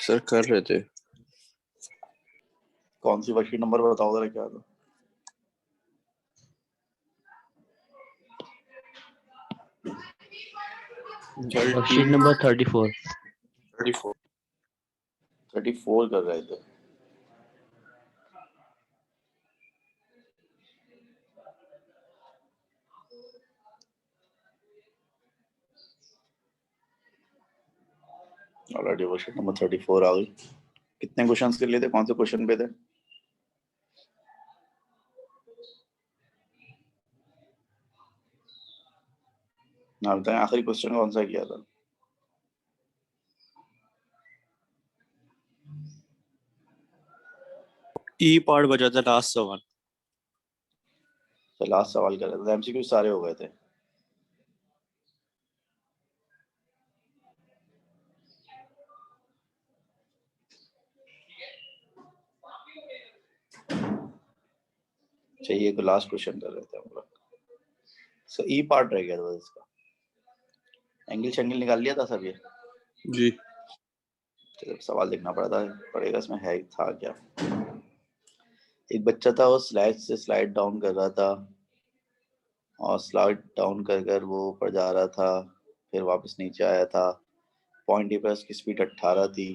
Sir कर रहे थे। कौन सी वर्कशीट नंबर बताओ जरा क्या था? वर्कशीट नंबर 34 34 कर रहे थे। ऑलरेडी वर्कशीट नंबर 34 आ गई। कितने क्वेश्चंस के लिए थे? कौन से क्वेश्चन पे थे? ना बताएं, आखिरी क्वेश्चन कौन सा किया था? ई पार्ट बचा था, लास्ट सवाल। तो लास्ट सवाल कर रहे थे, एमसीक्यू सारे हो गए थे। चाहिए तो लास्ट क्वेश्चन कर रहे थे हम लोग। सो ई पार्ट रह गया था इसका। एंगल शेंगल निकाल लिया था सब ये? जी। चलो सवाल देखना पड़ेगा इसमें है था क्या। एक बच्चा था, वो स्लाइड से स्लाइड डाउन कर रहा था और स्लाइड डाउन कर कर वो ऊपर जा रहा था, फिर वापस नीचे आया था। पॉइंट ए पर उसकी स्पीड 18 थी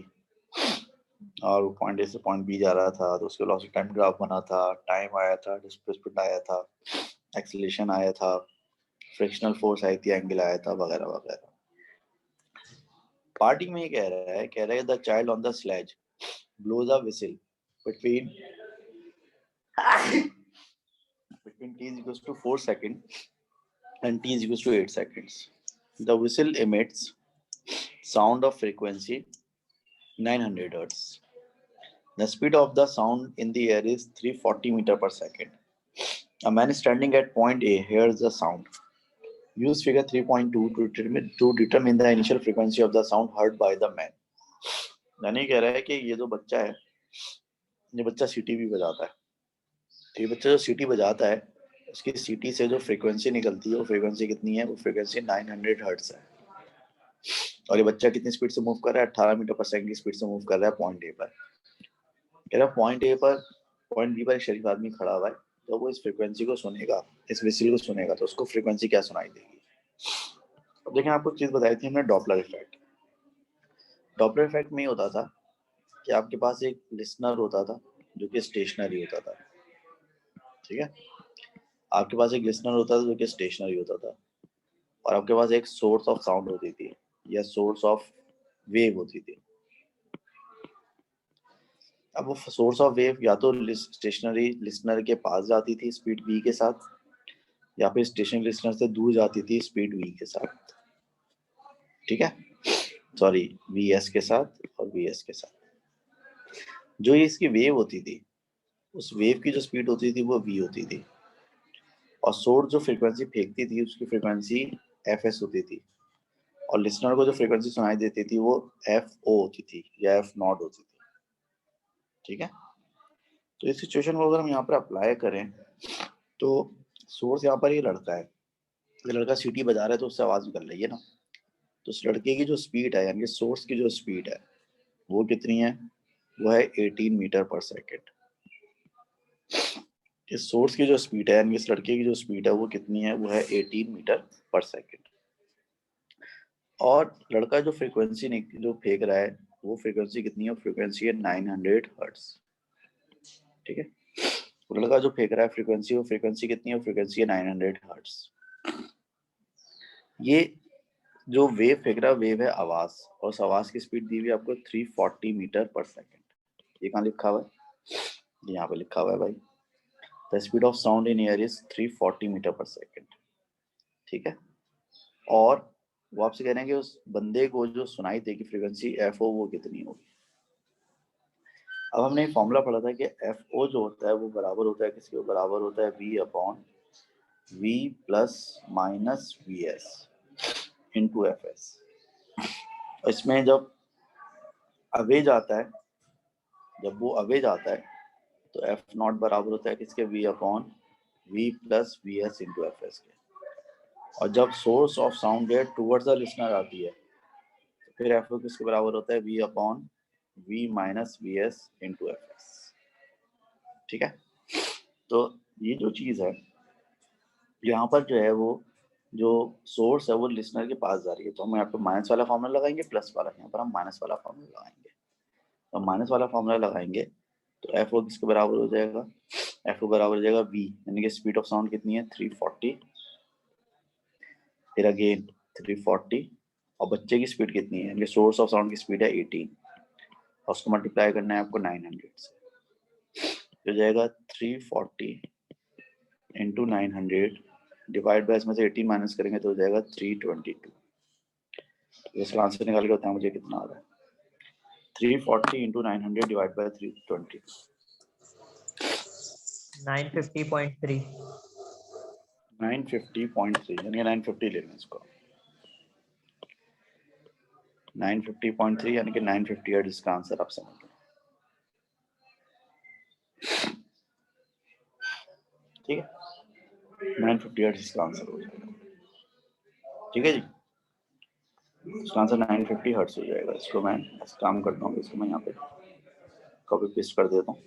और वो पॉइंट ए से पॉइंट बी जा रहा था, तो उसके वेलोसिटी टाइम ग्राफ बना था, टाइम आया था, डिस्प्लेसमेंट आया था, एक्सीलरेशन आया था, फ्रिक्शनल फोर्स आई थी, एंगल आया था, वगैरह वगैरह। पार्टी में ये कह रहा है the child on the sledge blows a whistle between t is equals to 4 seconds and t is equals to 8 seconds. The whistle emits sound of frequency 900 hertz. The speed of the sound in the air is 340 meter per second. A man is standing at point A hears the sound. Use figure 3.2 to determine the initial frequency of the sound heard by the man. यानी कह रहा है कि ये जो बच्चा है, ये बच्चा सीटी भी बजाता है। तो ये बच्चा जो सीटी बजाता है, उसकी सीटी से जो फ्रीक्वेंसी निकलती है, वो फ्रीक्वेंसी कितनी है? वो फ्रीक्वेंसी 900 हर्ट्ज है। और ये बच्चा कितनी स्पीड से मूव कर रहा है? 18 मीटर पर सेकंड की स्पीड से मूव कर रहा है पॉइंट ए पर। कह रहा है पॉइंट ए पर, पॉइंट बी पर एक शरीफ आदमी खड़ा हुआ है, जब वो इस फ्रीक्वेंसी को सुनेगा, इस विसिल को सुनेगा, तो उसको फ्रीक्वेंसी क्या सुनाई देगी? अब देखें, आपको चीज बताई थी हमने, डॉपलर इफेक्ट। डॉपलर इफेक्ट में होता था कि आपके पास एक लिसनर होता था जो कि स्टेशनरी होता था। ठीक है, आपके पास एक लिसनर होता था जो कि स्टेशनरी होता था, और आपके पास एक सोर्स ऑफ साउंड होती थी या सोर्स ऑफ वेव होती थी। अब वो सोर्स ऑफ वेव या तो स्टेशनरी लिसनर के पास जाती थी स्पीड v के साथ, या फिर स्टेशनरी लिसनर से दूर जाती थी स्पीड v के साथ। ठीक है, सॉरी, vs के साथ और vs के साथ। जो ये इसकी वेव होती थी, उस वेव की जो स्पीड होती थी वो v होती थी, और सोर्स जो फ्रीक्वेंसी फेंकती थी उसकी फ्रीक्वेंसी fs होती थी, और लिसनर को जो फ्रीक्वेंसी सुनाई देती थी वो fo होती थी या f नॉट होती थी। ठीक है, तो इस सिचुएशन को अगर हम यहाँ पर अप्लाई करें, तो सोर्स यहाँ पर ये लड़का है, ये लड़का सीटी बजा रहा है तो उससे आवाज निकल रही है ना। तो उस लड़के की जो स्पीड है, यानी सोर्स की जो स्पीड है, वो कितनी है? वो है 18 मीटर पर सेकेंड। इस सोर्स की जो स्पीड है, यानी इस लड़के की जो स्पीड है, वो कितनी है? वो है 18 मीटर पर सेकेंड। और लड़का जो फ्रीक्वेंसी जो फेंक रहा है, वो फ्रीक्वेंसी कितनी है? फ्रीक्वेंसी है 900 हर्ट्ज। ठीक है, लड़का जो फेंक रहा है फ्रीक्वेंसी, वो फ्रीक्वेंसी कितनी है? फ्रीक्वेंसी है 900 हर्ट्ज। ये जो वेव फेंक रहा है, वेव है आवाज, और उस आवाज की स्पीड दी हुई है आपको 340 मीटर पर सेकेंड। ये कहाँ लिखा हुआ है? यहाँ पे लिखा हुआ है भाई, the speed of sound in air is 340 metre per second. ठीक है, और वो आपसे कह रहे हैं कि उस बंदे को जो सुनाई देगी फ्रीक्वेंसी एफओ, वो कितनी होगी? अब हमने फॉर्मूला पढ़ा था कि एफओ जो होता है वो बराबर होता है किसके? बराबर होता है v upon v plus minus V S into F S. इसमें जब अवेज आता है, जब वो अवेज आता है, तो एफ नॉट बराबर होता है किसके? v upon v plus V S into F S के। और जब सोर्स ऑफ साउंड है टूवर्ड्स द लिसनर आती है, तो फिर एफ किसके बराबर होता है? v upon V minus VS into FS। ठीक है, तो ये जो चीज है यहाँ पर जो है वो जो सोर्स है वो लिसनर के पास जा रही है, तो हम यहाँ पे माइनस वाला फॉर्मूला लगाएंगे, प्लस वाला, यहाँ पर हम माइनस वाला फॉर्मूला लगाएंगे। तो माइनस वाला फॉर्मूला लगाएंगे तो एफ ओ किसके बराबर हो जाएगा, एफ ओ बराबर हो जाएगा वी, यानी कि स्पीड ऑफ साउंड कितनी है 340, फिर अगेन 340, और बच्चे की स्पीड कितनी है, यानी सोर्स ऑफ साउंड की स्पीड है 18, और उसको मल्टीप्लाई करना है आपको 900 से, तो जाएगा 340 इंटू 900 डिवाइड बाय, इसमें से 18 माइनस करेंगे तो हो जाएगा 322। इसका आंसर निकाल के बताया मुझे कितना आ रहा है, 340 इंटू 900 डिवाइड बाय 320, 950.3। 950.3, यानी 950 लेना इसको, 950.3 यानी कि 950 हर्ट्ज इसका आंसर आप समझ लो। ठीक है, 950 हर्ट्ज इसका आंसर हो जाएगा। ठीक है जी, इसका आंसर 950 हर्ट्ज हो जाएगा। इसको मैं काम करता हूँ, इसको मैं यहाँ पे कॉपी पेस्ट कर देता हूँ।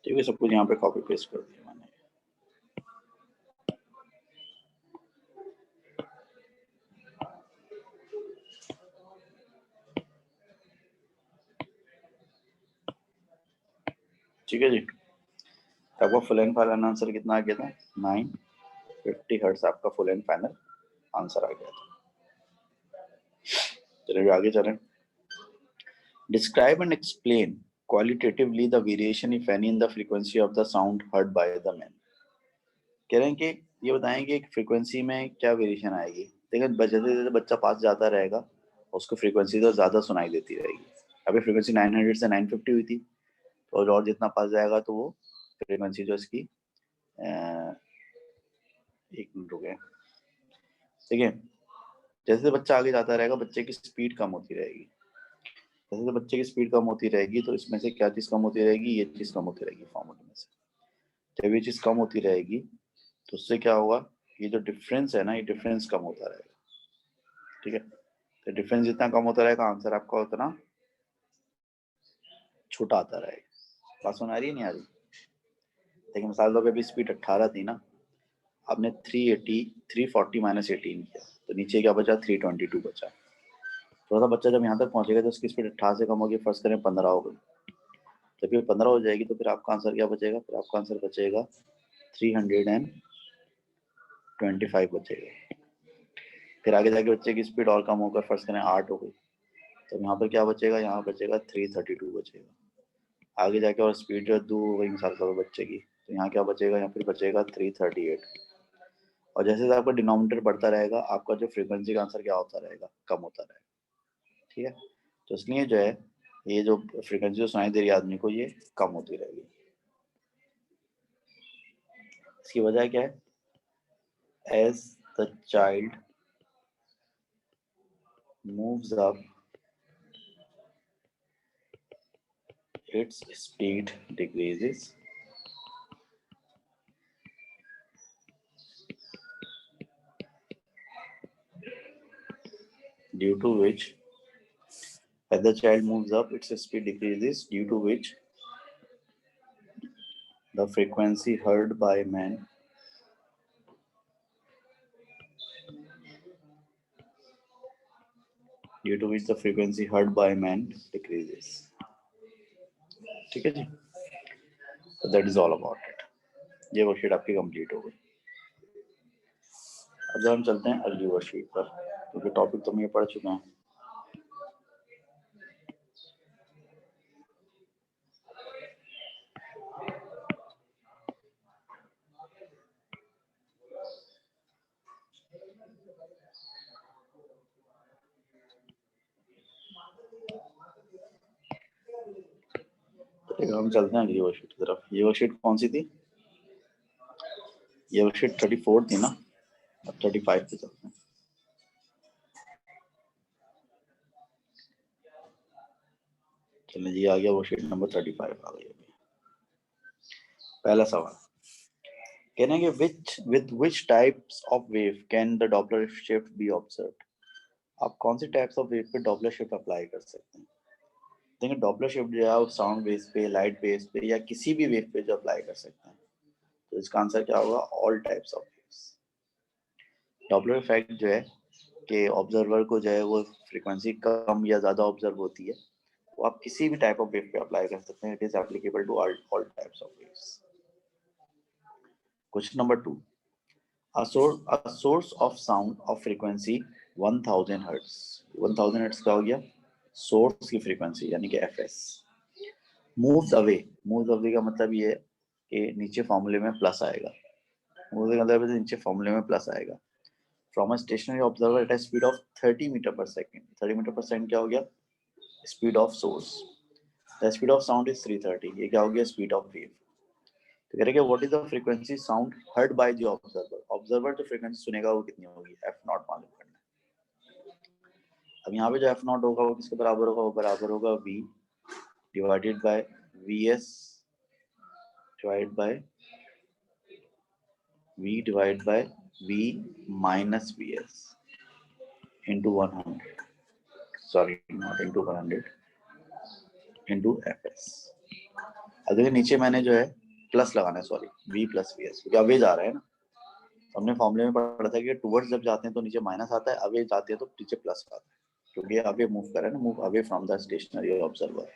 ठीक है, सब कुछ यहाँ पे कॉपी पेस्ट कर दिया मैंने। ठीक है जी, तो आपका फुल एंड फाइनल आंसर कितना आ गया था, 950 हर्ट्ज आपका फुल एंड फाइनल आंसर आ गया था। चलिए आगे चलें। Describe and explain qualitatively the variation if any in the frequency of the sound heard by the man। कह रहे हैं कि ये बताएं कि एक फ्रीक्वेंसी में क्या वेरिएशन आएगी। देखिए जैसे जैसे बच्चा पास जाता रहेगा उसको फ्रीक्वेंसी तो ज़्यादा सुनाई देती रहेगी। अभी फ्रीक्वेंसी 900 से 950 हुई थी, तो और जितना पास जाएगा तो वो फ्रीक्वेंसी जो इसकी एक मिनट हो गया, ठीक है, जैसे बच्चा आगे जाता रहेगा बच्चे की स्पीड कम होती रहेगी। जैसे बच्चे की स्पीड कम होती रहेगी तो इसमें से क्या चीज़ कम होती रहेगी, ये चीज़ कम होती रहेगी फॉर्मूले में से। जब ये चीज़ कम होती रहेगी तो उससे क्या होगा, ये जो डिफरेंस है ना, ये डिफरेंस कम होता रहेगा। ठीक है, तो डिफरेंस जितना कम होता रहेगा आंसर आपका उतना छोटा आता रहेगा। बात सुन आ रही है नहीं आ रही? देखिए मिसाल लो अभी स्पीड 18 थी ना, आपने 340 माइनस 18 किया तो नीचे क्या बचा, 322 बचा। थोड़ा सा बच्चा जब यहाँ तक पहुंचेगा तो उसकी स्पीड 18 से कम होगी, फर्स्ट करें 15 हो गई, जब ये 15 हो जाएगी तो फिर आपका आंसर क्या बचेगा, फिर आपका आंसर बचेगा 325 बचेगा। फिर आगे जाके बच्चे की स्पीड और कम होकर फर्स्ट करें 8 हो गई, तो यहाँ पर क्या बचेगा, यहाँ बचेगा 332 बचेगा। आगे जाके और स्पीड जो 2 हो गई मिसाल का बच्चे की, तो यहाँ क्या बचेगा, यहाँ फिर बचेगा 338। और जैसे जैसे आपका डिनोमिनेटर बढ़ता रहेगा आपका जो फ्रीक्वेंसी का आंसर क्या होता रहेगा, कम होता रहेगा। ठीक है, तो इसलिए जो है ये जो फ्रीक्वेंसी जो सुनाई दे रही है आदमी को ये कम होती रहेगी। इसकी वजह क्या है, as the child moves up its speed decreases due to which, as the child moves up its speed decreases due to which the frequency heard by man due to which the frequency heard by man decreases. ठीक है जी, so that is all about it. ये worksheet आपकी complete हो गई। अब हम चलते हैं अगली वर्कशीट पर, क्योंकि टॉपिक तो हम ये पढ़ चुके हैं। हम चलते हैं अगली वर्कशीट की तरफ। ये वर्कशीट कौन सी थी? ये वर्कशीट 34 थी ना, अब 35 पे चलते हैं। चलिए जी, आ गया वर्कशीट नंबर 35 आ गई। पहला सवाल कहने के with which types of wave can the Doppler shift be observed? आप कौन सी टाइप्स ऑफ वेव पे डॉपलर शिफ्ट अप्लाई कर सकते हैं? देखिए डॉपलर शिफ्ट जो है आप साउंड बेस पे, लाइट बेस पे या किसी भी वेव पे जो अप्लाई कर सकते हैं, तो इसका आंसर क्या होगा? All types of waves. Doppler effect जो है कि ऑब्जर्वर को जो है वो फ्रीक्वेंसी कम या ज्यादा ऑब्जर्व होती है, वो आप किसी भी टाइप ऑफ वेव पे अप्लाई कर सकते हैं। It is applicable to all types of waves. Question number 2, a source of sound of frequency 1000 hertz। 1000 hertz का हो गया सोर्स की फ्रीक्वेंसी यानी कि fs। मूव्स अवे का मतलब ये है कि नीचे फॉर्मूले में प्लस आएगा। मूव का मतलब नीचे फॉर्मूले में प्लस आएगा। From a stationary observer at a speed of 30 metre per second. 30 metre per second क्या हो गया? Speed of source. The speed of sound is 330। ये क्या हो गया? Speed of wave. तो कह रहे हैं what is the frequency sound heard by the observer. Observer जो फ्रीक्वेंसी सुनेगा वो कितनी होगी? f नॉट मालूम करना है। अब यहाँ पे जो f नॉट होगा वो किसके बराबर होगा? वो बराबर होगा v divided by vs divide by v divide by v minus vs into 100, sorry not into 100, into fs। अब देखिए नीचे मैंने जो है प्लस लगाना है, सॉरी v प्लस vs, क्योंकि अवे जा रहा है ना। तो हमने फॉर्मूले में पढ़ा था कि टुवर्ड्स जब जाते हैं तो नीचे माइनस आता है, अवे जाते हैं तो नीचे प्लस आता है, क्योंकि अवे मूव कर रहा है ना, move away from the stationary observer.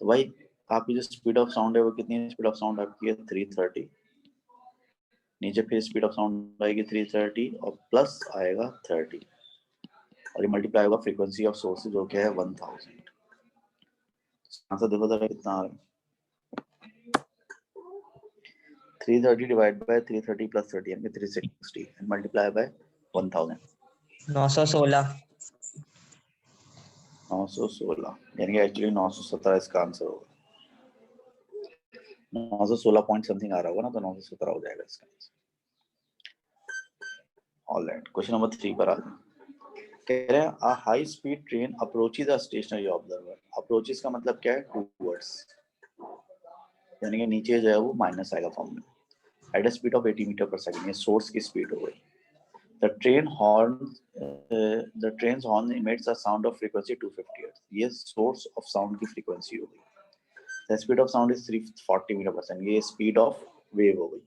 तो भाई आपकी जो स्पीड ऑफ साउंड है वो कितनी है? स्पीड ऑफ साउंड आपकी है 330। नीचे फिर स्पीड ऑफ साउंड आएगी 330 और प्लस आएगा 30 और ये मल्टीप्लाई होगा फ्रीक्वेंसी ऑफ सोर्स जो कि है 1000। आंसर देखो जरा कितना आ रहा है। 330 डिवाइड बाय 330 प्लस 30 यानी 360 एंड मल्टीप्लाई बाय 1000। 916। 916 यानी कि एक्चुअली 917 इसका आंसर होगा। 916 पॉइंट समथिंग आ रहा होगा ना, तो 917 हो जाएगा इसका आंसर। ऑलराइट, क्वेश्चन नंबर 3 पर आ जाए। कह रहे हैं a high speed train approaches a stationary observer. Approaches का मतलब क्या है? टूवर्ड्स, यानी कि नीचे जो है वो माइनस आएगा फॉर्म में। At a speed of 80 metre per second, ये सोर्स की स्पीड हो गई। The train horn emits a sound of frequency 250 hertz. ये सोर्स ऑफ साउंड की फ्रीक्वेंसी हो गई। The speed of sound is 340 metre per second, ये स्पीड ऑफ वेव हो गई।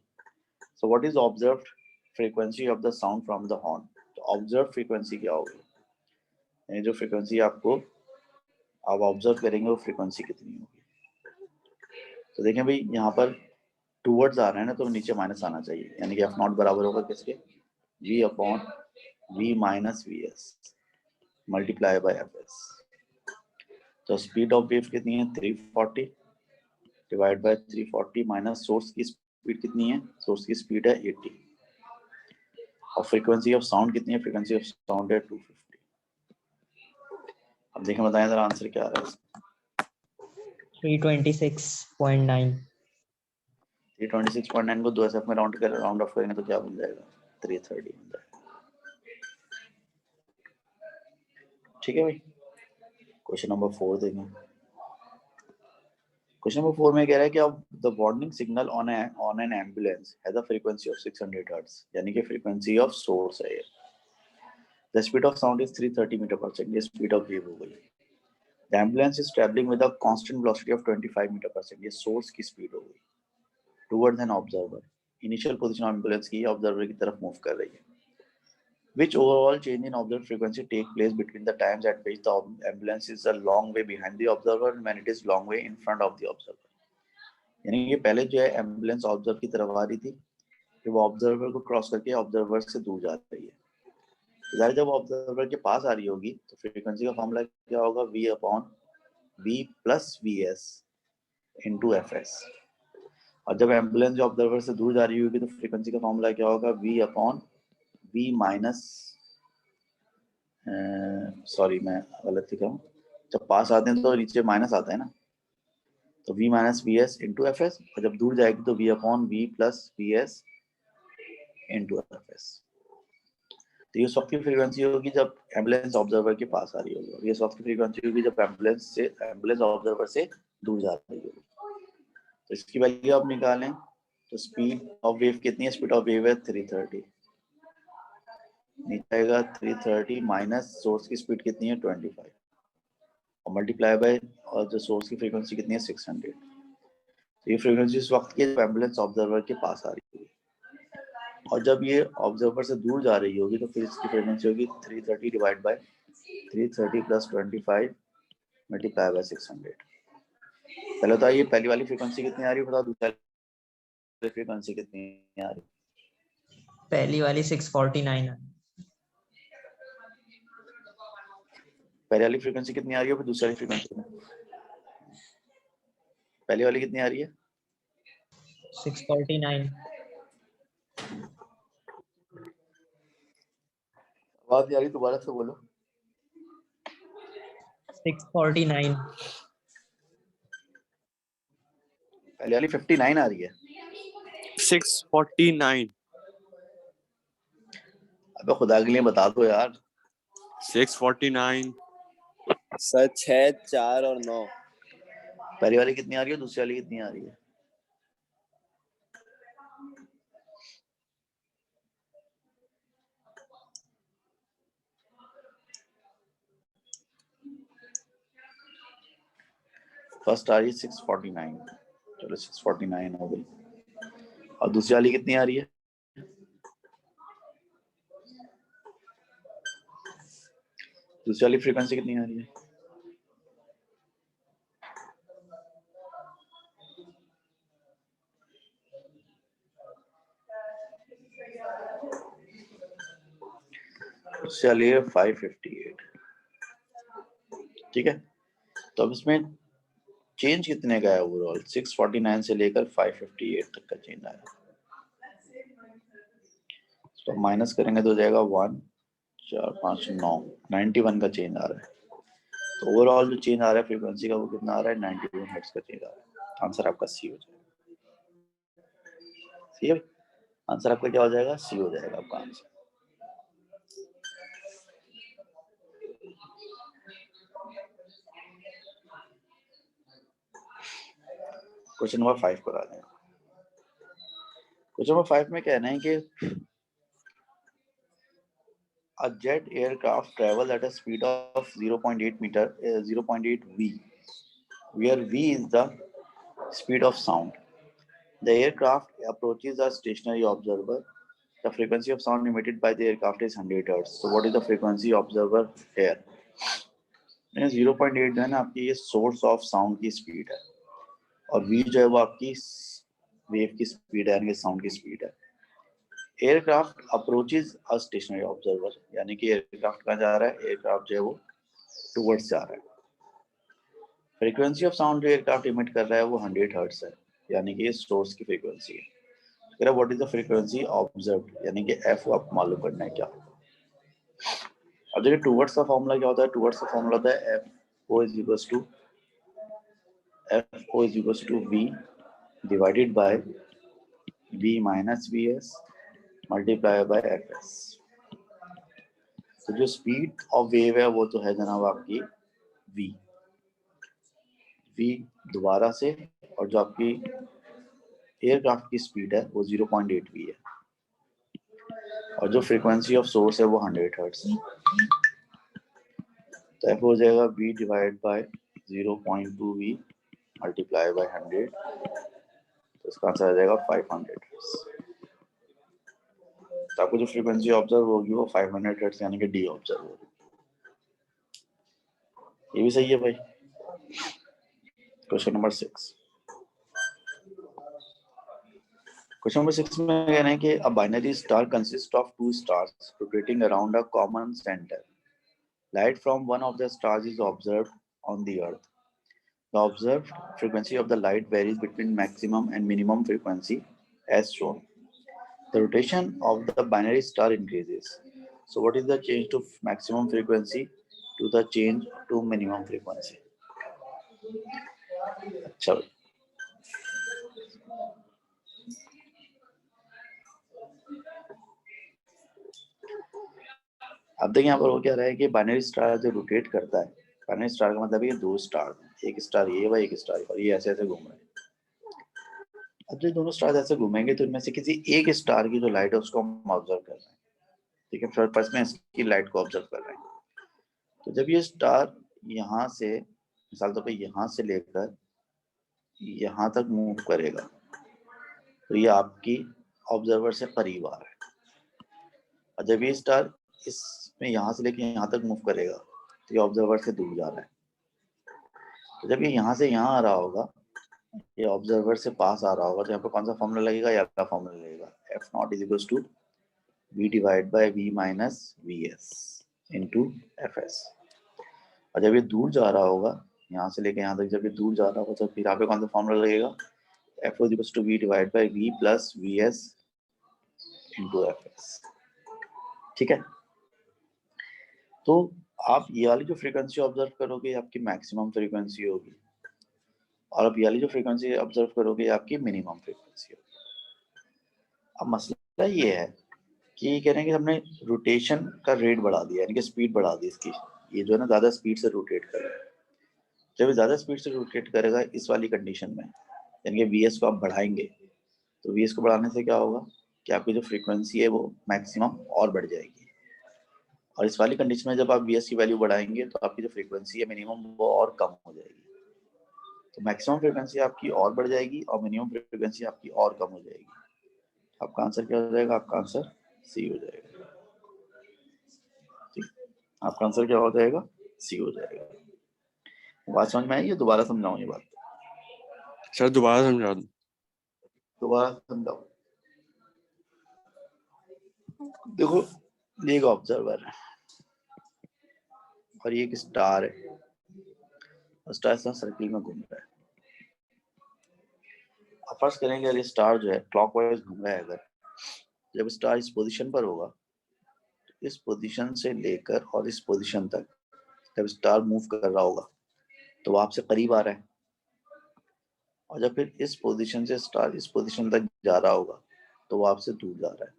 So what is observed frequency of the sound from the horn. तो observe frequency क्या होगी? यानी जो फ्रीक्वेंसी आपको आप ऑब्जर्व करेंगे वो फ्रीक्वेंसी कितनी होगी? तो देखें भाई यहाँ पर टूवर्ड्स आ रहे हैं ना, तो नीचे माइनस आना चाहिए, यानी कि एफ नॉट बराबर होगा किसके? जी upon V minus V S multiply by F S. तो स्पीड ऑफ वेव कितनी है? 340 डिवाइड बाय 340 माइनस सोर्स की स्पीड कितनी है? सोर्स की स्पीड है 80 और फ्रीक्वेंसी ऑफ साउंड कितनी है? फ्रीक्वेंसी ऑफ साउंड है 250। अब देखें, बताएं जरा आंसर क्या आ रहा है? 326.9। 326.9 को 2 SF में राउंड ऑफ करेंगे तो क्या बन जाएगा? 330 बन जाएगा। ठीक है भाई, क्वेश्चन नंबर 4 देखें। क्वेश्चन नंबर 4 में कह रहा है कि अब the warning signal on an ambulance has a frequency of 600 hertz, यानी कि फ्रीक्वेंसी ऑफ सोर्स है। The speed of sound is 330 metre per second, ये स्पीड ऑफ वेव हो गई। The ambulance is travelling with a constant velocity of 25 metre per second, ये source की speed हो गई। Towards an observer, initial position of ambulance की observer की तरफ मूव कर रही है। Which overall change in observed frequency take place between the times at which the ambulance is a long way behind the observer and when it is long way in front of the observer? यानी कि पहले जो है ambulance observe की तरफ आ रही थी, फिर वो ऑब्जर्वर को क्रॉस करके ऑब्जर्वर से दूर जा रही है। तो जब ऑब्जर्वर के पास आ रही होगी तो फ्रीक्वेंसी का फॉर्मूला क्या होगा? v upon v plus V S into F S. और जब एम्बुलेंस ऑब्जर्वर से दूर जा रही होगी तो फ्रीक्वेंसी का फॉर्मूला क्या होगा? v upon v minus, sorry मैं गलत लिखा हूँ, जब पास आते हैं तो नीचे माइनस आता है ना, तो v minus V S into F S, और जब दूर जाएगी तो v upon v plus V S into F S. तो ये सबकी फ्रीक्वेंसी होगी जब एम्बुलेंस ऑब्जर्वर के पास आ रही होगी, और ये सबकी फ्रीक्वेंसी होगी जब एम्बुलेंस ऑब्जर्वर से दूर जा रही होगी। तो इसकी वैल्यू आप निकालें तो स्पीड ऑफ वेव कितनी है? स्पीड ऑफ वेव है 330, नीचे आएगा 330 माइनस सोर्स की स्पीड कितनी है 25 और मल्टीप्लाई बाय, और जो सोर्स की फ्रीक्वेंसी कितनी है 600। तो ये फ्रीक्वेंसी उस वक्त की एम्बुलेंस ऑब्जर्वर के पास आ रही होगी, और जब ये ऑब्जर्वर से दूर जा रही होगी तो फिर इसकी फ्रीक्वेंसी होगी 330 divide by 330 plus 25 multiply by 600। पहले तो ये पहली वाली फ्रीक्वेंसी कितनी आ रही है बताओ, दूसरी फ्रीक्वेंसी कितनी आ रही है? पहली वाली 649 है। पहली वाली फ्रीक्वेंसी कितनी आ रही है, फिर दूसरी वाली फ्रीक्वेंसी में पहली वाली कितनी आ रही है? 649। आवाज नहीं आ रही, दोबारा से बोलो। 649। पहली वाली 59 आ रही है। 649। अबे खुदा के लिए बता दो यार। 649। सर 6, 4 और 9। पहली वाली कितनी आ रही है, दूसरी वाली कितनी आ रही है? फर्स्ट आ रही है 649, चलो 649 हो गई। और दूसरी वाली कितनी आ रही है? दूसरी वाली फ्रीक्वेंसी कितनी आ रही है? चलिए 558। ठीक है, तो अब इसमें चेंज कितने का है ओवरऑल? 649 से लेकर 558 तक का चेंज आया। तो माइनस करेंगे तो हो जाएगा 1 4 5 9 91 का चेंज आ रहा है। तो ओवरऑल जो चेंज आ रहा है फ्रीक्वेंसी का वो कितना आ रहा है? 91 हर्ट्ज का चेंज आ रहा है। आंसर आपका सी हो जाएगा। सी है आंसर आपका, क्या हो जाएगा? सी हो जाएगा आपका आंसर। क्वेश्चन नंबर 5 पर आ जाए। क्वेश्चन नंबर 5 में कहना है कि a jet aircraft travels at a speed of 0.8 v, where v is the speed of sound. The aircraft approaches a stationary observer. The frequency of sound emitted by the aircraft is 100 Hz. So what is the frequency observer here? 0.8 जो है ना आपकी, ये source of sound की speed है, और v जो है वो आपकी वेव की स्पीड है, यानी कि साउंड की स्पीड है। एयरक्राफ्ट अप्रोचेज अ स्टेशनरी ऑब्जर्वर, यानी कि एयरक्राफ्ट कहाँ जा रहा है? एयरक्राफ्ट जो है वो टुवर्ड्स जा रहा है। फ्रीक्वेंसी ऑफ साउंड जो एयरक्राफ्ट इमिट कर रहा है वो 100 हर्ट्ज है, यानी कि ये सोर्स की फ्रीक्वेंसी है। फिर what is the frequency observed, यानी कि एफ आपको मालूम करना है क्या। अब देखिए टुवर्ड्स का फॉर्मूला क्या होता है? टुवर्ड्स का फॉर्मूला होता है F O is equals to V divided by V minus V S multiply by F S. तो जो स्पीड ऑफ वेव है वो तो है जनाब आपकी v दोबारा से, और जो आपकी एयरक्राफ्ट की स्पीड है वो 0.8 v है, और जो फ्रीक्वेंसी ऑफ सोर्स है वो 100 हर्ट्ज है। तो f हो जाएगा v divide by 0.2 v multiply by 100, तो इसका आंसर आ जाएगा 500 हर्ट्ज। तो आपको जो फ्रीक्वेंसी ऑब्जर्व होगी वो 500 हर्ट्ज यानी कि डी ऑब्जर्व होगी। ये भी सही है भाई। Question number 6। क्वेश्चन नंबर 6 में कहना है कि a binary star consist of two stars rotating around a common centre. Light from one of the stars is observed on the earth. The observed frequency of the light varies between maximum and minimum frequency as shown. The rotation of the binary star increases. So what is the change to maximum frequency to the change to minimum frequency? अच्छा, अब देखिए यहाँ पर वो क्या रहा है कि बाइनरी स्टार जो रोटेट करता है, बाइनरी स्टार का मतलब ये दो स्टार, एक स्टार ये वा एक स्टार और ये ऐसे ऐसे घूम रहे हैं। अब जो दोनों स्टार ऐसे घूमेंगे तो इनमें से किसी एक स्टार की जो लाइट है उसको हम ऑब्जर्व कर रहे हैं, ठीक है, फर्स्ट में इसकी लाइट को ऑब्जर्व कर रहे हैं। तो जब ये स्टार यहाँ से मिसाल तौर पे यहाँ से लेकर यहाँ तक मूव करेगा तो ये आपकी ऑब्जर्वर से करीब आ रहा है, और जब ये स्टार इसमें यहाँ से लेकर यहाँ तक मूव करेगा तो ये ऑब्जर्वर से दूर जा रहा है। तो जब ये यहाँ से यहाँ आ रहा होगा, ये ऑब्जर्वर से पास आ रहा होगा, तो यहाँ पर कौन सा फॉर्मूला लगेगा, या का फॉर्मूला लगेगा, F naught is equal to V divide by V minus V S into F S. और जब ये दूर जा रहा होगा यहाँ से लेके यहाँ तक, जब ये दूर जा रहा होगा तो फिर यहाँ पे कौन सा फॉर्मूला लगेगा, F is equal to V divide by V plus V S into F S. ठीक है, तो आप ये वाली जो फ्रीक्वेंसी ऑब्जर्व करोगे आपकी मैक्सिमम फ्रीक्वेंसी होगी, और आप ये वाली जो फ्रीक्वेंसी ऑब्जर्व करोगे आपकी मिनिमम फ्रीक्वेंसी होगी। अब मसला ये है कि कह रहे हैं कि हमने रोटेशन का रेट बढ़ा दिया, यानी कि स्पीड बढ़ा दी इसकी, ये जो है ना ज़्यादा स्पीड से रोटेट करेगा। जब ज़्यादा स्पीड से रोटेट करेगा इस वाली कंडीशन में, यानी कि वी एस को आप बढ़ाएंगे, तो वी एस को बढ़ाने से क्या होगा कि आपकी जो फ्रीक्वेंसी है वो मैक्सिमम और बढ़ जाएगी, और इस वाली कंडीशन में जब आप वी एस की वैल्यू बढ़ाएंगे तो आपकी जो फ्रीक्वेंसी है मिनिमम वो और कम हो जाएगी। तो मैक्सिमम फ्रीक्वेंसी आपकी और बढ़ जाएगी और मिनिमम फ्रीक्वेंसी आपकी और कम हो जाएगी। आपका आंसर क्या हो जाएगा, आपका आंसर सी हो जाएगा। ठीक, आपका आंसर क्या हो जाएगा, सी हो जाएगा। बात समझ में आई है, दोबारा समझाऊं ये बात? सर दोबारा समझा दो। दोबारा समझाओ। देखो ये एक ऑब्जर्वर है और ये एक स्टार है, और स्टार सर्किल में घूम रहा है। अब फर्स्ट करेंगे अगर स्टार जो है क्लॉकवाइज घूम रहा है, अगर जब स्टार इस पोजीशन पर होगा तो इस पोजीशन से लेकर और इस पोजीशन तक जब स्टार मूव कर रहा होगा तो वो आपसे करीब आ रहा है, और जब फिर इस पोजीशन से स्टार इस पोजीशन तक जा रहा होगा तो वो आपसे दूर जा रहा है।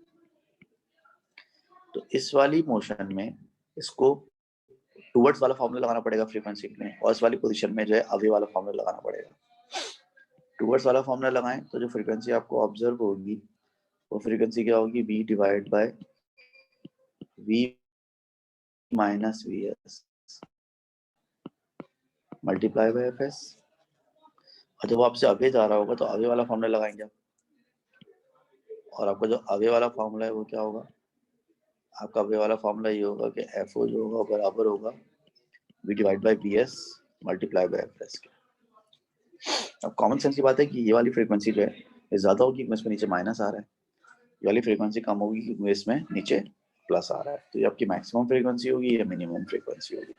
तो इस वाली मोशन में इसको टूवर्ड्स वाला फॉर्मूला लगाना पड़ेगा फ्रीक्वेंसी में, और इस वाली पोजीशन में जो है अवे वाला फॉर्मूला लगाना पड़ेगा। टूवर्ड्स वाला फॉर्मूला लगाएं तो जो फ्रीक्वेंसी आपको ऑब्जर्व होगी वो फ्रीक्वेंसी क्या होगी, v divide by v minus V S multiply by F S. और जब आपसे अवे जा रहा होगा तो अवे वाला फॉर्मूला लगाएंगे आप, और आपका जो अवे वाला फॉर्मूला है वो क्या होगा, आपका अवे वाला फॉर्मूला ये होगा कि एफ ओ जो होगा बराबर होगा V divide by V S multiply by F S के। अब कॉमन सेंस की बात है कि ये वाली फ्रीक्वेंसी जो है ये ज़्यादा होगी क्योंकि इसमें नीचे माइनस आ रहा है, ये वाली फ्रीक्वेंसी कम होगी क्योंकि इसमें नीचे प्लस आ रहा है। तो ये आपकी मैक्सिमम फ्रीक्वेंसी होगी या मिनिमम फ्रीक्वेंसी होगी।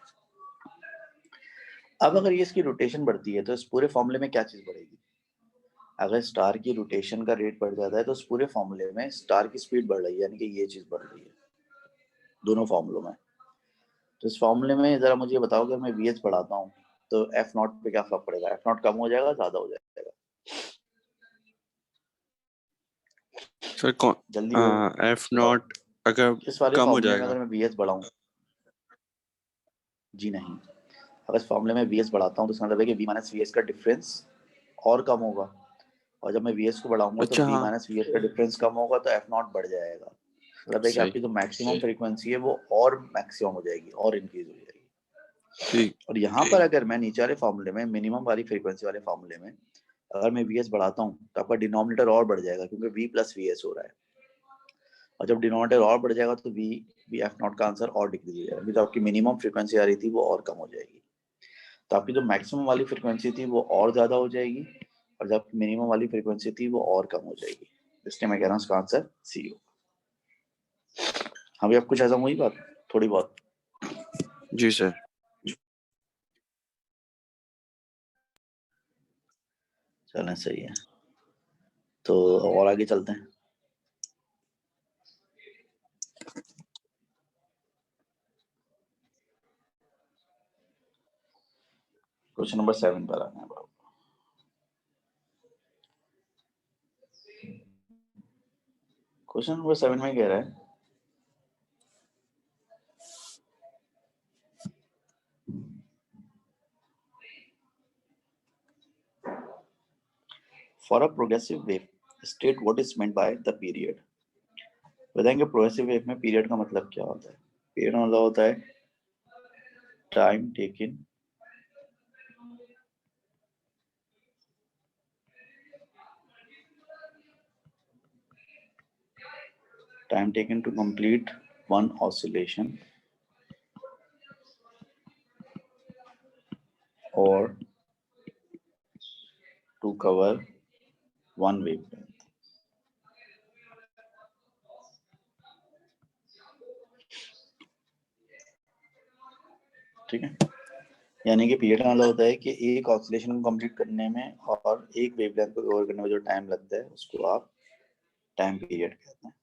अब अगर ये इसकी रोटेशन बढ़ती है तो इस पूरे फॉर्मूले में क्या चीज़ बढ़ेगी, अगर स्टार की रोटेशन का रेट बढ़ जाता है तो उस पूरे फॉर्मूले में स्टार की स्पीड बढ़ रही है, यानी कि ये चीज़ बढ़ रही है दोनों फॉर्मूलों में। तो इस फॉर्मूले में ज़रा मुझे बताओ कि मैं वी एच बढ़ाता हूँ तो एफ नॉट पे क्या फर्क पड़ेगा, एफ नॉट कम हो जाएगा ज़्यादा हो जाएगा? सर कौन, जल्दी एफ नॉट अगर इस वाले कम हो फॉर्मूले में जाएगा? अगर मैं वी एच बढ़ाऊँ, जी नहीं, अगर इस फॉर्मूले में वी एस बढ़ाता हूँ तो इसका मतलब है कि वी माइनस वी एस का डिफरेंस और कम होगा, और जब मैं वी एस को बढ़ाऊंगा तो अच्छा वी हाँ, माइनस वी एस का डिफरेंस कम होगा तो एफ नॉट बढ़ जाएगा। मतलब है कि सही, आपकी जो मैक्सिमम फ्रीक्वेंसी है वो और मैक्सिमम हो जाएगी और इंक्रीज हो जाएगी। ठीक। और यहाँ पर अगर मैं नीचे वाले फॉर्मूले में मिनिमम वाली फ्रीक्वेंसी वाले फॉर्मूले में अगर मैं वी एस बढ़ाता हूँ तो आपका डिनोमिनेटर और बढ़ जाएगा क्योंकि वी प्लस वी एस हो रहा है, और जब डिनोमिनेटर और बढ़ जाएगा तो वी एफ नॉट का आंसर और डिक्रीज हो जाएगा, जो आपकी मिनिमम फ्रीक्वेंसी आ रही थी वो और कम हो जाएगी। तो आपकी जो मैक्सिमम वाली फ्रीक्वेंसी थी वो और ज्यादा हो जाएगी, और जब मिनिमम वाली फ्रीक्वेंसी थी वो और कम हो जाएगी। इसलिए मैं कह रहा हूँ इसका आंसर सी हो। हाँ भैया, कुछ ऐसा हुई बात थोड़ी बहुत? जी सर। चलें, सही है। तो और आगे चलते हैं। क्वेश्चन नंबर 7 पर आना है बाबू। क्वेश्चन नंबर 7 में कह रहा है for a progressive wave state what is meant by the period. बताएंगे प्रोग्रेसिव वेव में पीरियड का मतलब क्या होता है। पीरियड का मतलब होता है time taken to complete one oscillation or to cover one wavelength। ठीक है, यानी कि पीरियड का मतलब होता है कि एक ऑसिलेशन को कंप्लीट करने में और एक वेवलेंथ को कवर करने में जो टाइम लगता है उसको आप टाइम पीरियड कहते हैं।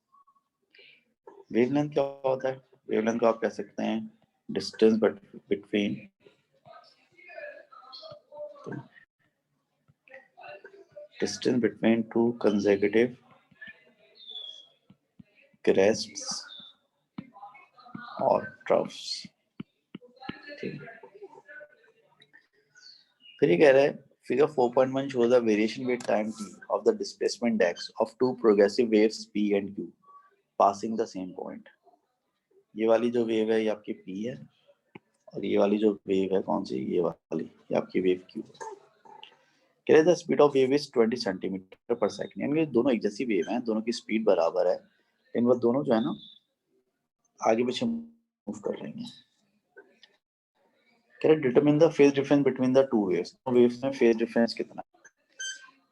वेवलेंथ क्या होता है? वेवलेंथ को आप कह सकते हैं distance between two consecutive crests or troughs। फिर ये कह रहा है figure 4.1 shows the variation with time t of the displacement x of two progressive waves p and q passing the same point। ये वाली जो वेव है ये आपकी p है, और ये वाली जो वेव है कौन सी, ये वाली, ये आपकी वेव q है। कह रहे the speed of wave is 20 centimetre पर सेकंड, यानी दोनों एक जैसी वेव हैं, दोनों की स्पीड बराबर है, लेकिन वो दोनों जो है ना आगे पीछे मूव कर रही हैं। कह रहे determine the phase difference between the two waves. दो वेव्स में फेज डिफरेंस कितना है।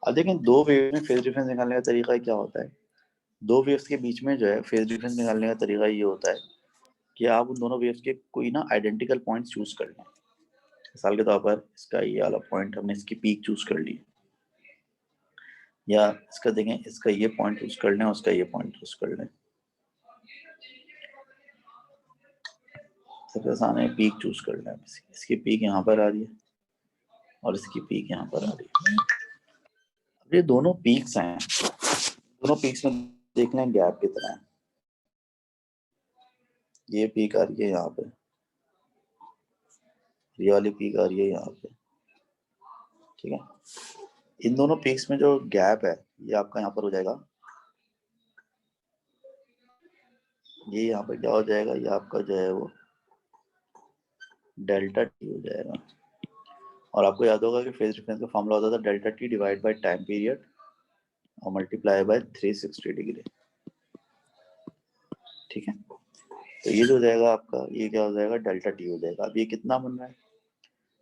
अब देखें दो वेव में फेज डिफरेंस निकालने का तरीका क्या होता है। दो वेव्स के बीच में जो है फेज डिफरेंस निकालने का तरीका ये होता है कि आप उन दोनों वेव्स के कोई ना आइडेंटिकल पॉइंट चूज कर लें। मिसाल के तौर पर इसका ये वाला पॉइंट हमने इसकी पीक चूज कर ली, या इसका देखें इसका ये पॉइंट चूज कर लें, उसका ये पॉइंट चूज कर लें। सबसे आसान है पीक चूज कर लें। इसकी पीक यहाँ पर आ रही है और इसकी पीक यहाँ पर आ रही है। अब ये दोनों पीक्स हैं, दोनों पीक्स में देख लें गैप कितना है। ये पीक आ रही है यहाँ पे, ये वाली पीक आ रही है यहाँ पे। ठीक है, इन दोनों पीक्स में जो गैप है ये आपका यहाँ पर हो जाएगा, ये यहाँ पर क्या हो जाएगा, ये आपका जो है वो डेल्टा टी हो जाएगा। और आपको याद होगा कि फेज डिफरेंस का फॉर्मूला होता था delta T divide by time period और मल्टीप्लाई बाय 360 डिग्री। ठीक है, तो ये जो हो जाएगा आपका, ये क्या हो जाएगा, डेल्टा टी हो जाएगा। अब ये कितना बन रहा है,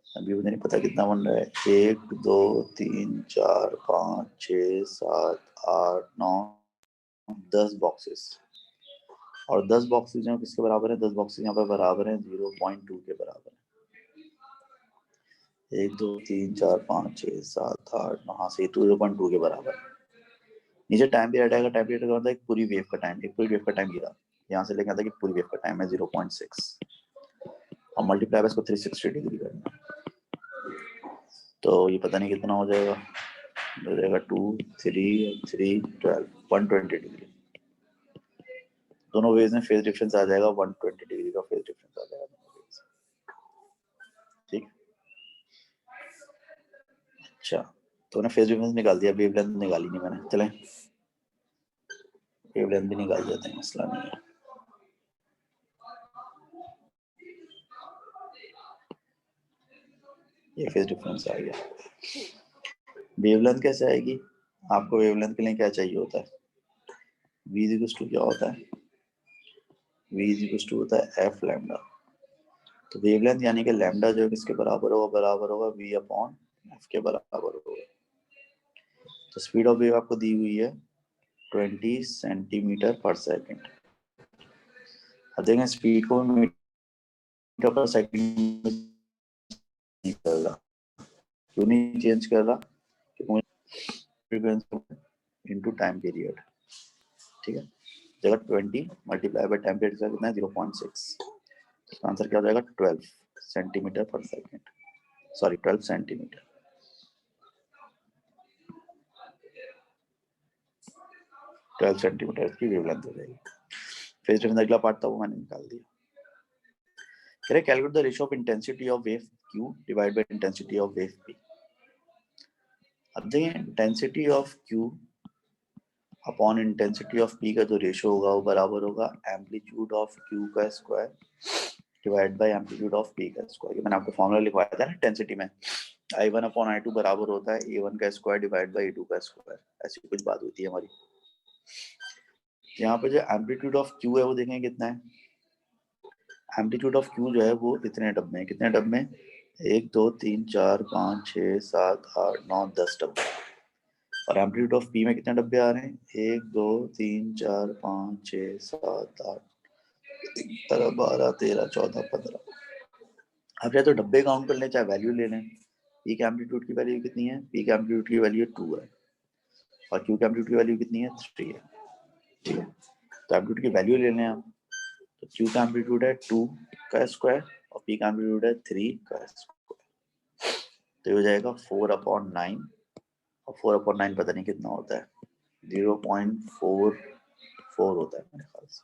अभी मुझे नहीं पता कितना बन रहा है। 1 2 3 4 5 6 7 8 9 10 बॉक्सेस, और 10 बॉक्सेस जो किसके बराबर है, 10 बॉक्सेस यहाँ पर बराबर है 0.2 के बराबर है। 1 2 3 4 5 6 7 8 9 से 0.2 के बराबर। नीचे टाइम पीरियड आएगा, टाइम पीरियड का मतलब एक पूरी वेव का टाइम, एक पूरी वेव का टाइम गिरा यहाँ से लेके आता कि पूरी वेव का टाइम है 0.6 और मल्टीप्लाई इसको 360 डिग्री करना, तो ये पता नहीं कितना हो जाएगा, हो जाएगा 2 3 3 12 120 डिग्री। दोनों वेव्स में फेज डिफरेंस आ जाएगा 120 डिग्री का फेज डिफरेंस आ जाएगा दोनों वेव्स। ठीक, अच्छा तो फेज डिफरेंस निकाल दिया, वेवलेंथ निकाली नहीं मैंने। चलें वेवलेंथ भी निकाल देते हैं, मसला नहीं है। ये फेज डिफरेंस आ गया। वेवलेंथ कैसे आएगी, आपको वेवलेंथ के लिए क्या चाहिए होता है, v इज इक्वल टू क्या होता है, v इज इक्वल टू होता है f लैम्डा। तो वेवलेंथ यानी कि लैम्डा जो है किसके बराबर होगा v अपॉन f के बराबर होगा। तो स्पीड ऑफ वेव आपको दी हुई है 20 सेंटीमीटर पर सेकंड। अब देखें स्पीड को मीटर पर सेकंड नहीं कर रहा, क्यों नहीं चेंज कर रहा, क्योंकि फ्रीक्वेंसी इनटू टाइम पीरियड, ठीक है। जगह 20 मल्टीप्लाई बाय टाइम पीरियड कितना है 0.6, तो आंसर क्या हो जाएगा 12 सेंटीमीटर पर सेकंड, सॉरी 12 सेंटीमीटर। 12 सेंटीमीटर की वेवलेंथ हो जाएगी। फिर जो अगला पार्ट था वो मैंने निकाल दिया। कह रहे calculate the ratio of intensity of wave q divide by intensity of wave p। अब देखिए intensity of q upon intensity of p का जो रेशियो होगा वो बराबर होगा एम्पलीट्यूड ऑफ q का square divide by amplitude of p का स्क्वायर। ये मैंने आपको फॉर्मूला लिखवाया था ना इंटेंसिटी में, I1 अपॉन I2 बराबर होता है A1 का स्क्वायर डिवाइड बाय A2 का स्क्वायर, ऐसी कुछ बात होती है हमारी। यहाँ पे जो एम्पलीट्यूड ऑफ q है वो देखेंगे कितना है, एम्पलीट्यूड ऑफ q जो है वो इतने डब्बे हैं, कितने डब्बे हैं 1 2 3 4 5 6 7 8 9 10 डब्बे। और एम्पलीट्यूड ऑफ p में कितने डब्बे आ रहे हैं 1 2 3 4 5 6 7 8 12 13 14 15। आप चाहे तो डब्बे काउंट कर लें चाहे वैल्यू ले लें। p के एम्पलीट्यूड की वैल्यू कितनी है, p के एम्पलीट्यूड की वैल्यू 2 है और q के एम्पलीट्यूड की वैल्यू कितनी है 3 है, ठीक है। तो एम्पलीट्यूड की वैल्यू ले लें आप, तो q का एम्पलीट्यूड है 2 का स्क्वायर और p का एम्पलीट्यूड है 3 का स्क्वायर, तो हो जाएगा 4/9 और 4/9 पता नहीं कितना होता है 0.44 होता है मेरे ख्याल से,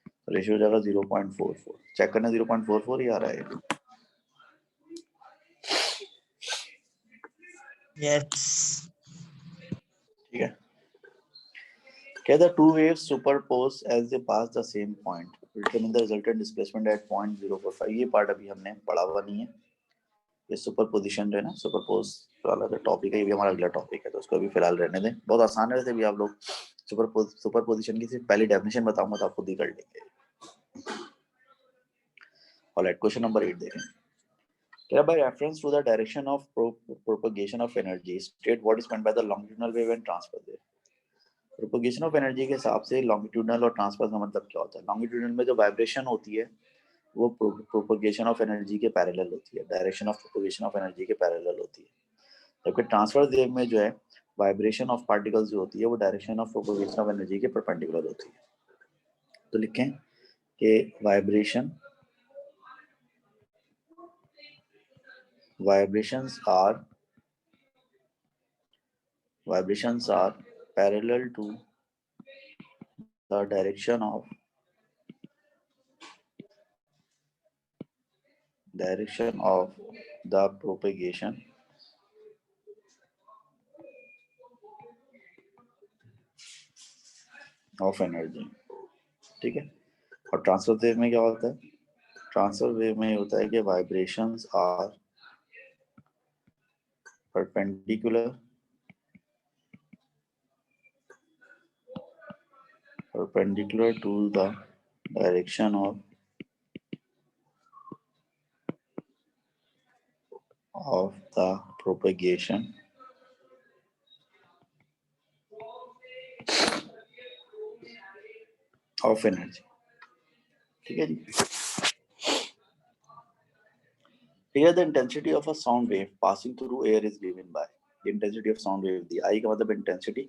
तो रेशियो हो जाएगा 0.44। चेक करना 0.44 ही आ रहा है। Yes. ठीक है। क्या the two waves superpose as they pass the same point determine the resultant displacement at point 045। ये पार्ट अभी हमने पढ़ा हुआ नहीं है, ये सुपरपोजिशन जो है ना सुपरपोज वाला जो टॉपिक है ये भी हमारा अगला टॉपिक है, तो उसको अभी फिलहाल रहने दें। बहुत आसान है वैसे भी, आप लोग सुपरपोजिशन की सिर्फ पहली डेफिनेशन बताऊंगा तो आप खुद ही कर लेंगे। ऑलराइट, क्वेश्चन नंबर 8 देखें। क्या by reference to the direction of propagation of energy state what is meant by the longitudinal wave and transverse wave। Propagation of energy के हिसाब से लॉन्गिट्यूडनल और ट्रांसवर्स का मतलब क्या होता है। लॉन्गिट्यूडनल में जो वाइब्रेशन होती है वो प्रोपगेशन ऑफ एनर्जी के पैरेलल होती है, direction of propagation of energy के पैरेलल होती है। जबकि ट्रांसवर्स वेव में जो है वाइब्रेशन ऑफ पार्टिकल्स जो होती है वो direction of propagation of energy के परपेंडिकुलर होती है। तो लिखें कि vibrations are parallel to the direction of the propagation of energy, ठीक है। और ट्रांसफर वेव में क्या होता है, ट्रांसफर वेव में होता है कि vibrations are perpendicular to the direction of the propagation of energy, ठीक है जी। Here the intensity of a sound wave passing through air is given by the intensity of sound wave the. I का मतलब intensity,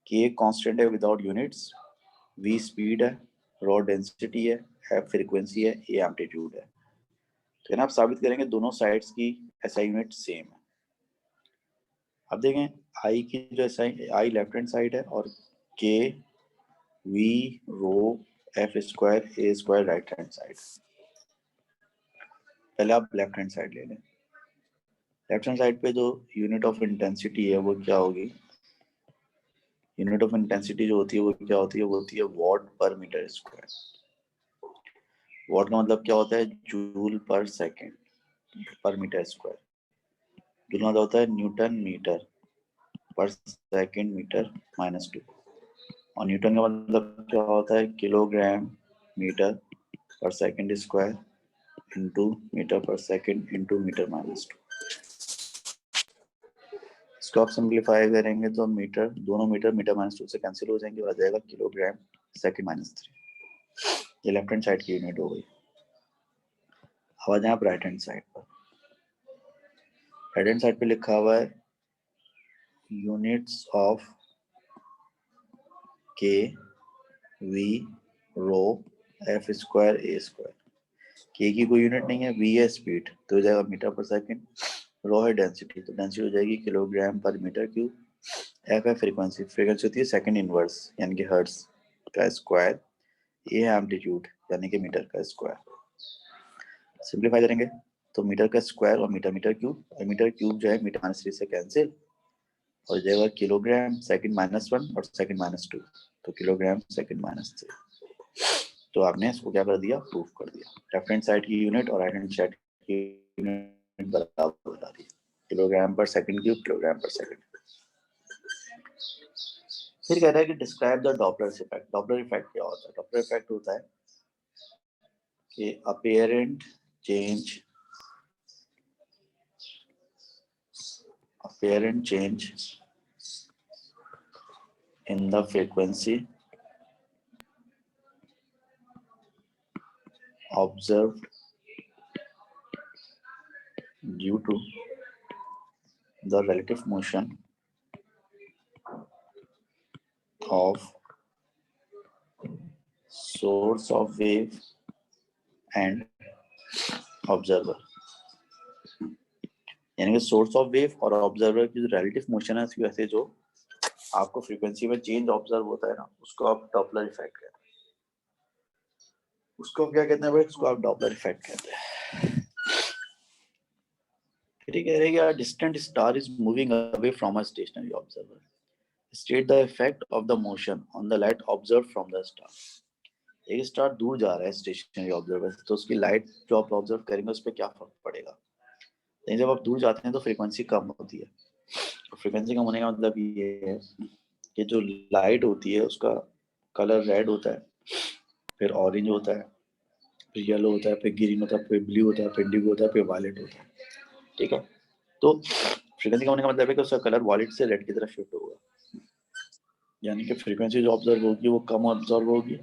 K constant है without units, V speed है, rho density है, F frequency है, A amplitude है। तो आप साबित करेंगे दोनों साइड्स की SI यूनिट सेम है। अब देखें I की जो SI I left hand side है और K V rho F square A square right hand side. पहले आप लेफ्ट हैंड साइड ले लें। लेफ्ट हैंड साइड पे जो यूनिट ऑफ इंटेंसिटी है वो क्या होगी, यूनिट ऑफ इंटेंसिटी जो होती है वो क्या होती है, वो होती है वॉट पर मीटर स्क्वायर। वॉट का मतलब क्या होता है जूल पर सेकेंड पर मीटर स्क्वायर। जूल का मतलब होता है Newton metre per second metre -2। और न्यूटन का मतलब क्या होता है, kilogram metre per second square into metre per second into metre minus 2। इसको आप सिंप्लीफाई करेंगे तो मीटर, दोनों मीटर मीटर माइनस 2 से कैंसिल हो जाएंगे, आ जाएगा किलोग्राम सेकंड माइनस 3। ये लेफ्ट हैंड साइड की यूनिट हो गई। अब आ जाए आप राइट हैंड साइड पर। राइट हैंड साइड पे लिखा हुआ है units of K V rho F square A square. K की कोई यूनिट नहीं है, वी है स्पीड, तो हो जाएगा मीटर पर सेकंड। रो है डेंसिटी, तो डेंसिटी हो जाएगी किलोग्राम पर मीटर क्यूब। एफ है फ्रीक्वेंसी, फ्रीक्वेंसी होती है सेकंड इनवर्स यानी कि हर्ट्ज का स्क्वायर। ए है एम्पलीट्यूड यानी कि मीटर का स्क्वायर। सिंप्लीफाई करेंगे तो मीटर का स्क्वायर और मीटर मीटर क्यूब, और मीटर क्यूब जो है मीटर माइनस 3 से कैंसिल हो जाएगा किलोग्राम सेकंड माइनस 1 और सेकंड माइनस 2, तो किलोग्राम सेकंड माइनस 3। तो आपने इसको क्या कर दिया, प्रूफ कर दिया। लेफ्ट हैंड साइड की यूनिट और राइट हैंड साइड की यूनिट बराबर बता दी, किलोग्राम पर सेकंड क्यूब, किलोग्राम पर सेकंड। फिर कह रहा है कि describe the Doppler effect. Doppler effect क्या होता है? डॉपलर इफेक्ट होता है कि अपीयरेंट change in the frequency observed due to the relative motion of source of wave and observer। यानी कि सोर्स ऑफ वेव और ऑब्जर्वर की जो रिलेटिव मोशन है उसकी वजह से जो आपको फ्रीक्वेंसी में चेंज ऑब्जर्व होता है ना, उसको आप डॉपलर इफेक्ट कहते हैं। उसको आप क्या कहते हैं भाई? उसको आप डॉपलर इफेक्ट कहते हैं। फिर कह रहे हैं कि distant star is moving away from a stationary observer, state the effect of the motion on the light observe from the star. एक स्टार दूर जा रहा है स्टेशनरी ऑब्जर्वर से, तो उसकी लाइट जो आप ऑब्जर्व करेंगे उस पर क्या फर्क पड़ेगा? लेकिन जब आप दूर जाते हैं तो फ्रीक्वेंसी कम होती है। तो फ्रीक्वेंसी कम होने का मतलब ये है कि जो लाइट होती है उसका कलर रेड होता है, फिर ऑरेंज होता है, फिर येलो होता है, फिर ग्रीन होता है, फिर ब्लू होता है, फिर इंडिगो होता है, फिर वायलेट होता है। ठीक है, तो फ्रीक्वेंसी कम होने का मतलब है कि उसका कलर वायलेट से रेड की तरफ शिफ्ट होगा, यानी कि फ्रीक्वेंसी जो ऑब्जर्व होगी वो कम ऑब्जर्व होगी।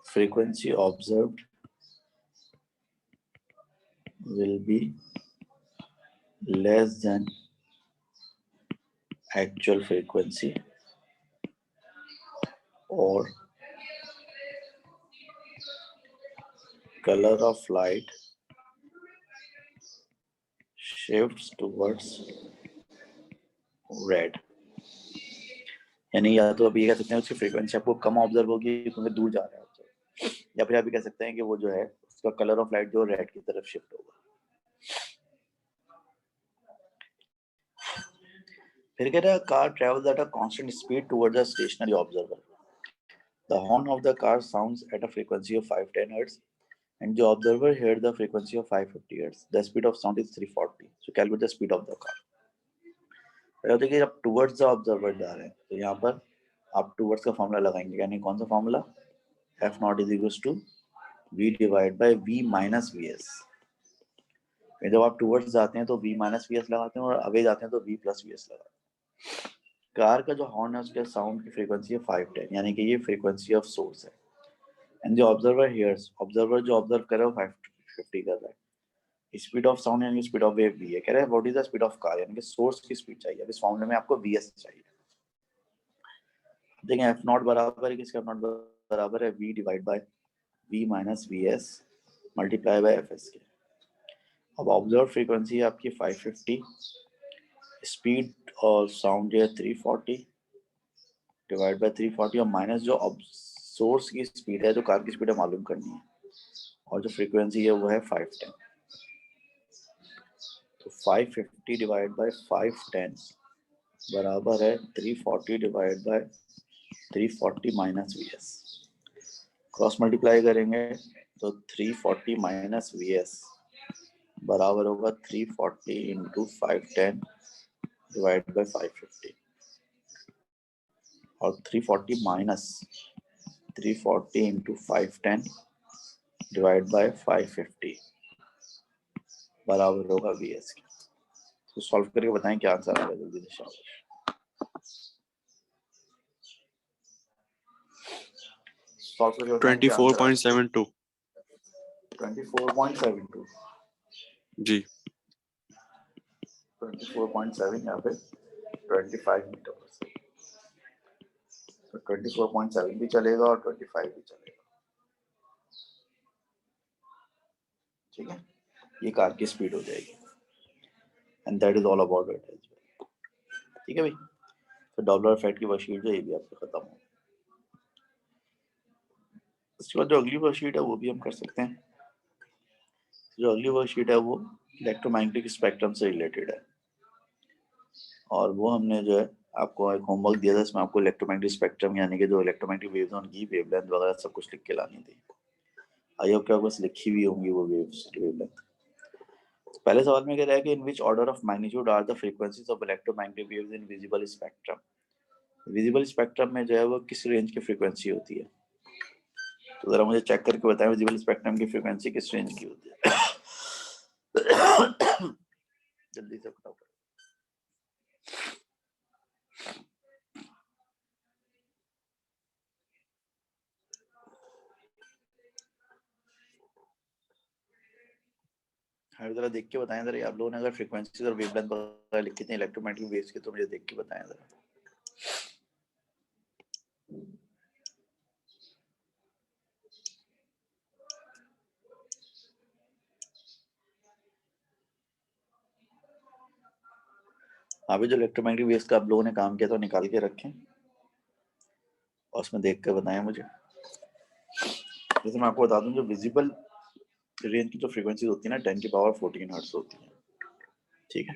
Frequency observed will be less than actual frequency or color of light shifts towards red। यानी या तो अभी ये कह सकते हैं उसकी फ्रीक्वेंसी आपको कम ऑब्जर्व होगी क्योंकि दूर जा रहा है, या फिर आप ये कह सकते हैं कि वो जो है उसका कलर ऑफ लाइट जो रेड की तरफ शिफ्ट होगा। फिर कह रहा है car travels at a constant speed towards the stationary observer. The horn of the car sounds at a frequency of 510 hertz and the observer heard the frequency of 550 hertz. The speed of sound is 340. So calculate the speed of the car. होता है कि आप towards the observer जा रहे हैं तो यहाँ पर आप टुवर्ड्स का फॉर्मूला लगाएंगे, यानी कौन सा formula? F naught is equal to V divide by V minus V S. जब आप टुवर्ड्स जाते हैं तो वी माइनस वी एस लगाते हैं और अवे जाते हैं तो वी प्लस वी एस लगाते हैं। कार का जो हॉर्न है उसके साउंड की फ्रीक्वेंसी है 510, यानी कि ये फ्रीक्वेंसी ऑफ सोर्स है। एंड जो ऑब्जर्वर हियर्स, ऑब्जर्वर जो ऑब्जर्व कर रहा है वो 550 कर रहा है। स्पीड ऑफ साउंड यानी स्पीड ऑफ वेव भी है। कह रहे हैं what is the speed of car, यानी कि सोर्स की स्पीड चाहिए। अब इस फॉर्मूले में आपको वीएस चाहिए। देखें एफ नॉट बराबर है किसका? एफ नॉट बराबर है V divide by V minus V S multiply by F S के। अब ऑब्जर्व फ्रीक्वेंसी है आपकी 550, स्पीड और साउंड जो है 340 डिवाइड बाय 340 और माइनस जो सोर्स की स्पीड है, जो कार की स्पीड है मालूम करनी है, और जो फ्रीक्वेंसी है वो है 510। तो 550 डिवाइड बाय 510 बराबर है 340 divide by 340 minus V S. Cross multiply करेंगे तो 340 माइनस वी एस बराबर होगा 340 इंटू 510 डिवाइड बाई 550 और 340 माइनस 340 इंटू 510 डिवाइड बाई 550 बराबर होगा VS के। तो सॉल्व करके बताएं क्या आंसर आएगा जल्दी से शाबाश। सॉल्व करके बताएं क्या आंसर आएगा। 24.72 24.72 जी 24.7 यहाँ पे 25 मीटर पर सेकंड, तो 24.7 भी चलेगा और 25 भी चलेगा। ठीक है, ये कार की स्पीड हो जाएगी and that is all about it as well. ठीक है भाई, तो डॉपलर इफेक्ट की वर्कशीट जो ये भी आपको खत्म हो। उसके बाद जो अगली वर्कशीट है वो भी हम कर सकते हैं। जो अगली वर्कशीट है वो इलेक्ट्रोमैग्नेटिक स्पेक्ट्रम से रिलेटेड है और वो हमने जो है आपको एक होमवर्क दिया था, इसमें आपको इलेक्ट्रोमैग्नेटिक स्पेक्ट्रम यानी कि जो इलेक्ट्रोमैग्नेटिक वेव्स हैं उनकी वेवलेंथ वगैरह सब कुछ लिख के लानी थी। आई होप क्या बस लिखी हुई होंगी वो वेवलेंथ। पहले सवाल में कह रहा है कि in which order of magnitude are the frequencies of electromagnetic waves in visible spectrum. Visible spectrum में जो है वो किस रेंज की फ्रीक्वेंसी होती है, तो जरा मुझे चेक करके बताएं विजिबल स्पेक्ट्रम की फ्रीक्वेंसी किस रेंज की होती है। जल्दी से बताओ। हाँ जरा देख के बताएं जरा, आप लोगों ने अगर फ्रीक्वेंसीज और वेवलेंथ वगैरह लिखी थी इलेक्ट्रोमैग्नेटिक वेव्स की तो मुझे देख के बताएं जरा। अभी जो इलेक्ट्रोमैग्नेटिक वेव्स का आप लोगों ने काम किया तो निकाल के रखें और उसमें देख कर बताएं मुझे। जैसे मैं आपको बता दूं जो विजिबल रेंज की जो फ्रीक्वेंसी होती है ना 10 की पावर 14 हर्ट्ज होती है। ठीक है,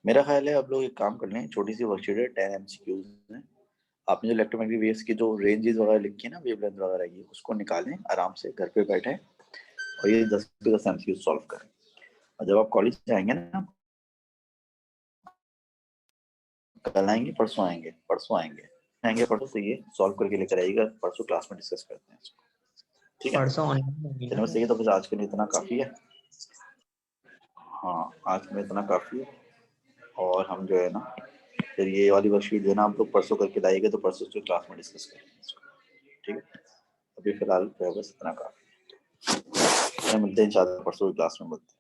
मेरा ख्याल है आप लोग एक काम कर लें, छोटी सी वर्कशीट है 10 MCQs है, आपने जो इलेक्ट्रोमैग्नेटिक वेव्स की जो रेंजेस वगैरह लिखी है ना वेवलेंथ वगैरह की उसको निकालें आराम से घर पे बैठे और ये 10 के 10 MCQs सॉल्व करें। और जब आप कॉलेज जाएंगे ना, कल आएंगे परसों आएंगे परसों से ये सॉल्व करके लेकर आइएगा, परसों क्लास में डिस्कस करते हैं इसको। ठीक है, परसों ऑनलाइन चलो बस ये तो बस आज के लिए इतना काफी है। हाँ आज के लिए इतना काफी है और हम जो है ना फिर ये वाली वर्कशीट जो है ना आप लोग परसों करके लाइएगा तो परसों से क्लास में डिस्कस करेंगे इसको। ठीक है, अभी फिलहाल बस इतना काफी है, मिलते हैं इंशाल्लाह परसों की क्लास में मिलते हैं।